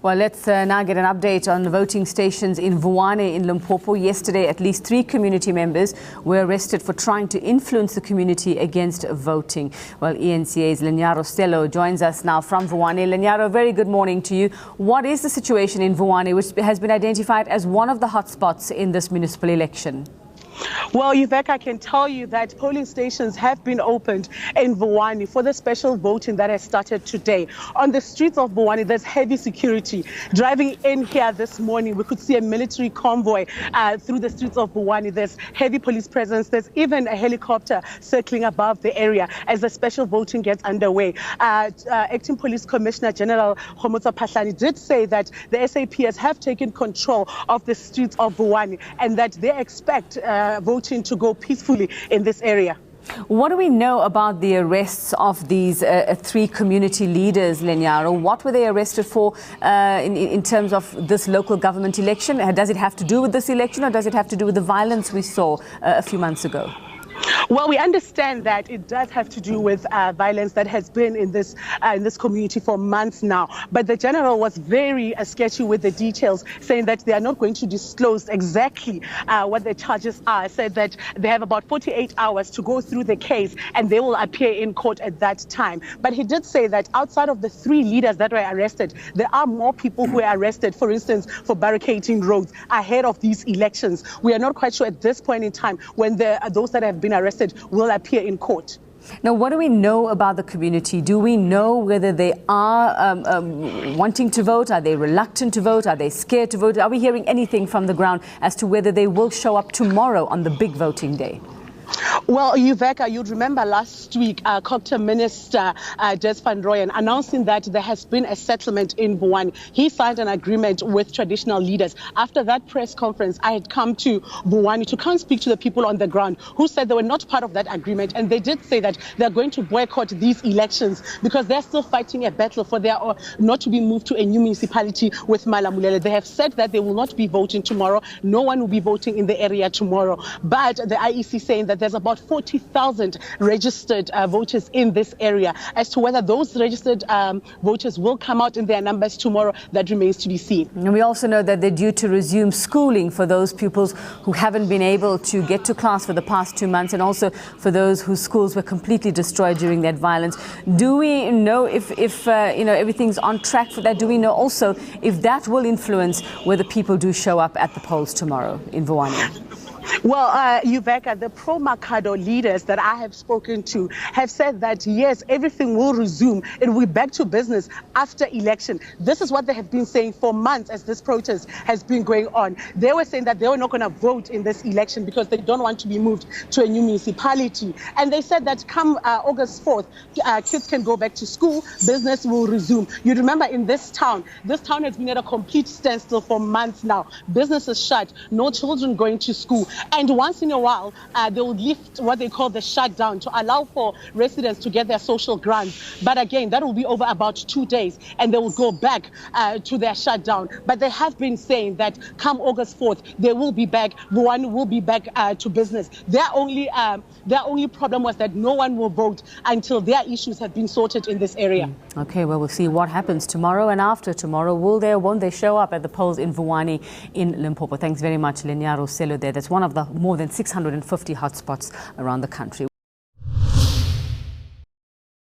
Well, let's now get an update on the voting stations in Vuwani in Limpopo. Yesterday, at least 3 community members were arrested for trying to influence the community against voting. Well, eNCA's Lenyaro Sello joins us now from Vuwani. Lenyaro, very good morning to you. What is the situation in Vuwani, which has been identified as one of the hotspots in this municipal election? Well, Yvette, I can tell you that polling stations have been opened in Vuwani for the special voting that has started today. On the streets of Vuwani, there's heavy security. Driving in here this morning, we could see a military convoy through the streets of Vuwani. There's heavy police presence. There's even a helicopter circling above the area as the special voting gets underway. Acting Police Commissioner General Homotsa Pahlani did say that the SAPS have taken control of the streets of Vuwani and that they expect voting to go peacefully in this area. What do we know about the arrests of these 3 community leaders, Lenyaro? What were they arrested for in terms of this local government election? Does it have to do with this election, or does it have to do with the violence we saw a few months ago? Well, we understand that it does have to do with violence that has been in this community for months now. But the general was very sketchy with the details, saying that they are not going to disclose exactly what the charges are. Said that they have about 48 hours to go through the case and they will appear in court at that time. But he did say that outside of the 3 leaders that were arrested, there are more people who were arrested, for instance, for barricading roads ahead of these elections. We are not quite sure at this point in time when those that have been arrested will appear in court. Now, what do we know about the community? Do we know whether they are wanting to vote? Are they reluctant to vote? Are they scared to vote? Are we hearing anything from the ground as to whether they will show up tomorrow on the big voting day? Well, Yuveka, you'd remember last week, Culture Minister Des van Rooyen announcing that there has been a settlement in Vuwani. He signed an agreement with traditional leaders. After that press conference, I had come to Vuwani to come speak to the people on the ground who said they were not part of that agreement. And they did say that they're going to boycott these elections because they're still fighting a battle for their not to be moved to a new municipality with Malamulele. They have said that they will not be voting tomorrow. No one will be voting in the area tomorrow. But the IEC saying that there's about 40,000 registered voters in this area. As to whether those registered voters will come out in their numbers tomorrow, that remains to be seen. And we also know that they're due to resume schooling for those pupils who haven't been able to get to class for the past 2 months, and also for those whose schools were completely destroyed during that violence. Do we know if everything's on track for that? Do we know also if that will influence whether people do show up at the polls tomorrow in Vuwani? Well, Yuveka, the pro-Mercado leaders that I have spoken to have said that, yes, everything will resume. It will be back to business after election. This is what they have been saying for months as this protest has been going on. They were saying that they were not going to vote in this election because they don't want to be moved to a new municipality. And they said that come August 4th, kids can go back to school, business will resume. You remember in this town has been at a complete standstill for months now. Business is shut, no children going to school. And once in a while, they will lift what they call the shutdown to allow for residents to get their social grants. But again, that will be over about 2 days, and they will go back to their shutdown. But they have been saying that come August 4th, they will be back. Vuwani will be back to business. Their only problem was that no one will vote until their issues have been sorted in this area. Okay, well, we'll see what happens tomorrow and after tomorrow. Will they or won't they show up at the polls in Vuwani in Limpopo? Thanks very much, Lenyaro Sello there. That's one of the more than 650 hotspots around the country.